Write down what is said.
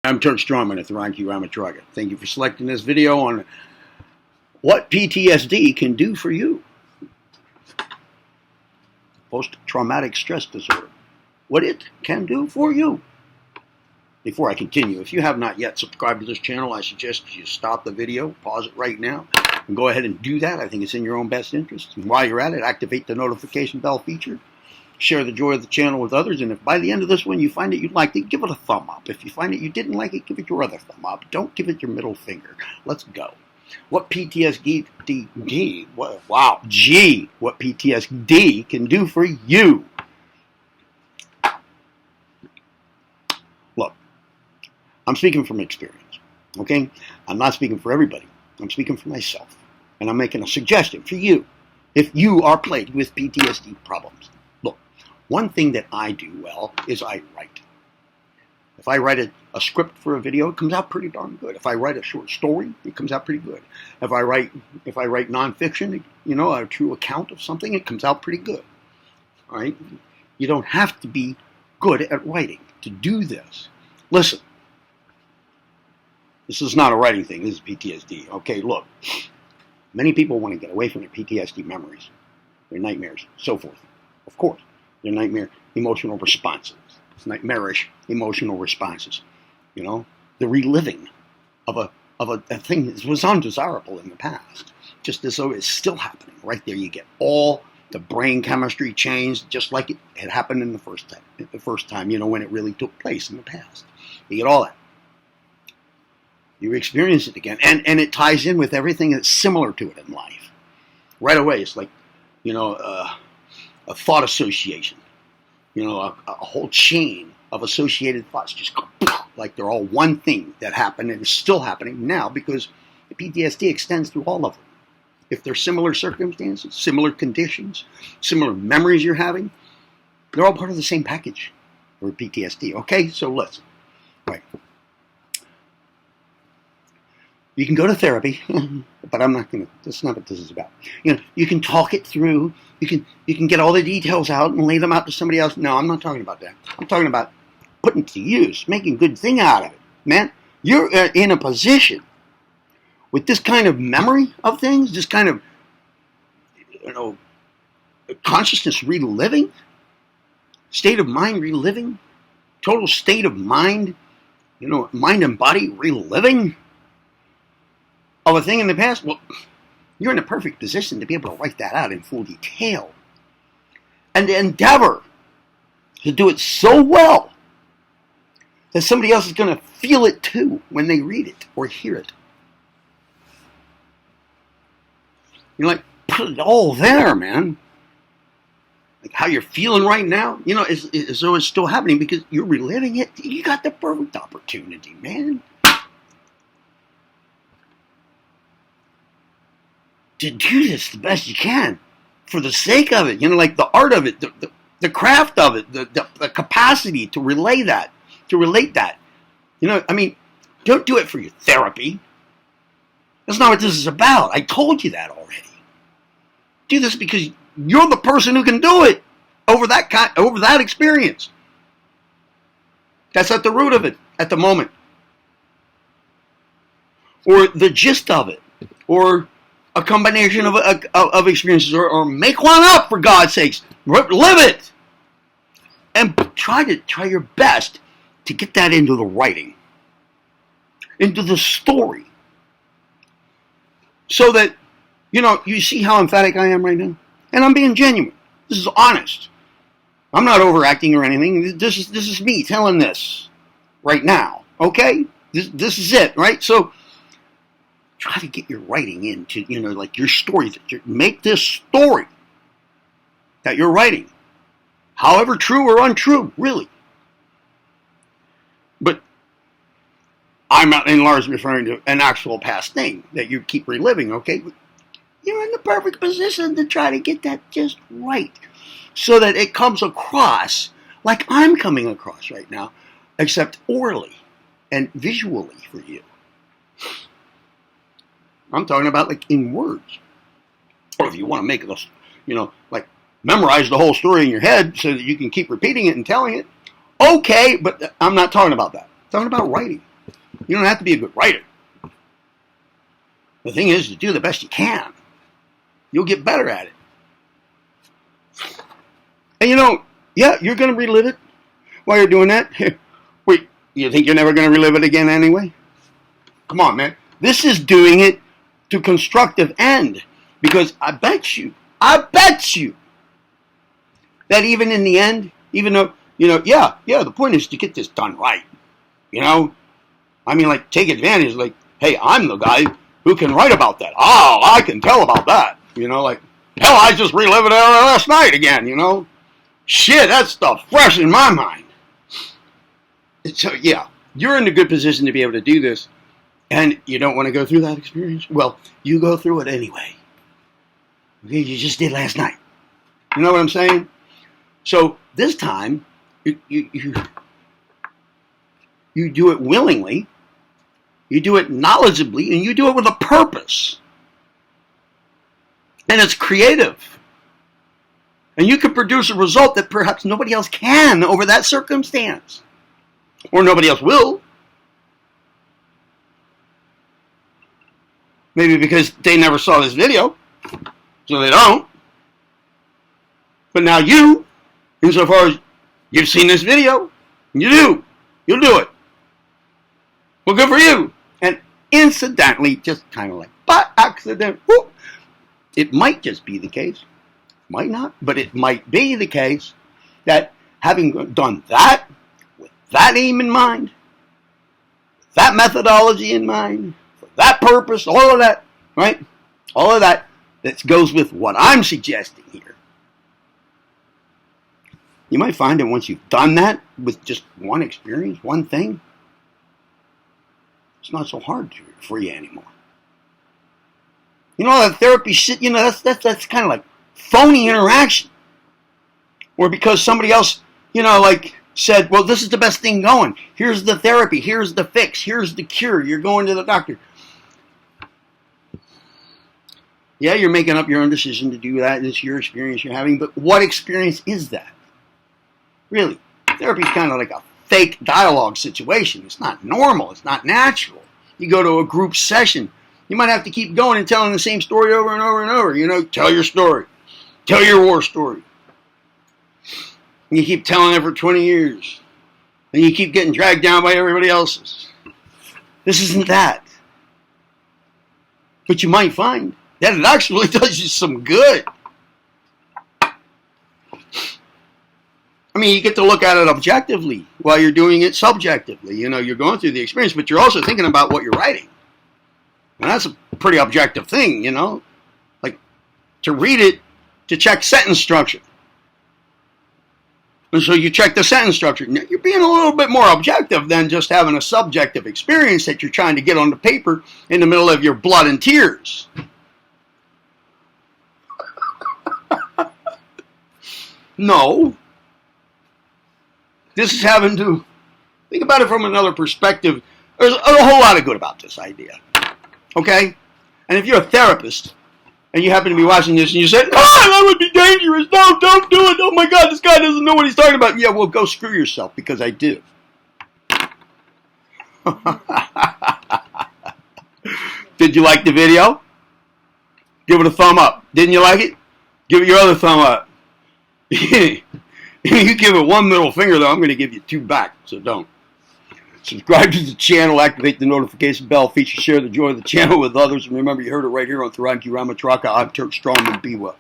I'm Turk Strongman at the Ron Q Ramatraga. Thank you for selecting this video on what PTSD can do for you. Post-traumatic stress disorder. What it can do for you. Before I continue, if you have not yet subscribed to this channel, I suggest you stop the video, pause it right now, and go ahead and do that. I think it's in your own best interest. And while you're at it, activate the notification bell feature. Share the joy of the channel with others, and if by the end of this one you find it you liked it, give it a thumb up. If you find it you didn't like it, give it your other thumb up. Don't give it your middle finger. Let's go. What PTSD, what PTSD can do for you. Look, I'm speaking from experience, okay? I'm not speaking for everybody. I'm speaking for myself, and I'm making a suggestion for you if you are plagued with PTSD problems. One thing that I do well is I write. If I write a script for a video, it comes out pretty darn good. If I write a short story, it comes out pretty good. If I write nonfiction, you know, a true account of something, it comes out pretty good. All right? You don't have to be good at writing to do this. Listen, this is not a writing thing. This is PTSD. Okay, look. Many people want to get away from their PTSD memories, their nightmares, so forth. Of course. Their nightmare emotional responses. It's nightmarish emotional responses. You know, the reliving of a thing that was undesirable in the past, just as though it's still happening. Right there, you get all the brain chemistry changed, just like it had happened in the first time. You know, when it really took place in the past. You get all that. You experience it again, and it ties in with everything that's similar to it in life. Right away, it's like, you know, a thought association, you know, a whole chain of associated thoughts just go like they're all one thing that happened and is still happening now because the PTSD extends through all of them. If they're similar circumstances, similar conditions, similar memories you're having, they're all part of the same package for PTSD. Okay, so listen. Right. You can go to therapy, but I'm not going to. That's not what this is about. You know, you can talk it through. You can get all the details out and lay them out to somebody else. No, I'm not talking about that. I'm talking about putting it to use, making a good thing out of it. Man, you're in a position with this kind of memory of things, this kind of, you know, consciousness reliving, state of mind reliving, total state of mind, you know, mind and body reliving of a thing in the past. Well, you're in a perfect position to be able to write that out in full detail and to endeavor to do it so well that somebody else is going to feel it too when they read it or hear it. You're like, put it all there, man. Like how you're feeling right now, you know, as though it's still happening because you're reliving it. You got the perfect opportunity, man, to do this the best you can for the sake of it, you know, like the art of it, the craft of it, the capacity to relate that, you know, I mean, don't do it for your therapy. That's not what this is about. I told you that already. Do this because you're the person who can do it over that experience. That's at the root of it at the moment, or the gist of it, or a combination of experiences, or make one up, for God's sakes. Live it. And try your best to get that into the writing, into the story. So that, you know, you see how emphatic I am right now? And I'm being genuine. This is honest. I'm not overacting or anything. This is me telling this right now. Okay? This is it, right? So try to get your writing into, you know, like your story. Make this story that you're writing, however true or untrue, really. But I'm not in large referring to an actual past thing that you keep reliving, okay? You're in the perfect position to try to get that just right so that it comes across like I'm coming across right now, except orally and visually for you. I'm talking about like in words. Or if you want to make it, you know, like memorize the whole story in your head so that you can keep repeating it and telling it. Okay, but I'm not talking about that. I'm talking about writing. You don't have to be a good writer. The thing is to do the best you can. You'll get better at it. And yeah, you're going to relive it while you're doing that. Wait, you think you're never going to relive it again anyway? Come on, man. This is doing it to constructive end. Because I bet you, that even in the end, even though, yeah, the point is to get this done right. I mean, like, take advantage, like, hey, I'm the guy who can write about that. Oh, I can tell about that. Like, hell, I just relived it last night again, Shit, that stuff fresh in my mind. So, yeah, you're in a good position to be able to do this, and you don't want to go through that experience? Well, you go through it anyway. Okay, you just did last night. You know what I'm saying? So, this time, you do it willingly, you do it knowledgeably, and you do it with a purpose. And it's creative. And you can produce a result that perhaps nobody else can over that circumstance. Or nobody else will. Maybe because they never saw this video, so they don't. But now you, insofar as you've seen this video, you'll do it. Well, good for you. And incidentally, just kind of like by accident, whoop, it might just be the case, might not, but it might be the case that having done that, with that aim in mind, that methodology in mind, for that purpose, all of that, right? All of that goes with what I'm suggesting here. You might find that once you've done that with just one experience, one thing, it's not so hard for you anymore. That therapy shit, that's kind of like phony interaction. Or because somebody else, said, well, this is the best thing going. Here's the therapy. Here's the fix. Here's the cure. You're going to the doctor. Yeah, you're making up your own decision to do that. It's your experience you're having. But what experience is that? Really, therapy is kind of like a fake dialogue situation. It's not normal. It's not natural. You go to a group session, you might have to keep going and telling the same story over and over and over. Tell your story. Tell your war story. And you keep telling it for 20 years. And you keep getting dragged down by everybody else's. This isn't that. But you might find that it actually does you some good. I mean, you get to look at it objectively while you're doing it subjectively. You're going through the experience, but you're also thinking about what you're writing. And that's a pretty objective thing, Like, to read it, to check sentence structure. And so you check the sentence structure. Now, you're being a little bit more objective than just having a subjective experience that you're trying to get on the paper in the middle of your blood and tears. No. This is having to think about it from another perspective. There's a whole lot of good about this idea. Okay? And if you're a therapist and you happen to be watching this and you say, that would be dangerous. No, don't do it. Oh my God, this guy doesn't know what he's talking about. Yeah, well, go screw yourself because I do. Did you like the video? Give it a thumb up. Didn't you like it? Give it your other thumb up. You give it one middle finger, though, I'm going to give you two back, so don't. Subscribe to the channel, activate the notification bell, feature, share the joy of the channel with others, and remember, you heard it right here on Thuranki Ramatraka. I'm Turk Strongman. Be well.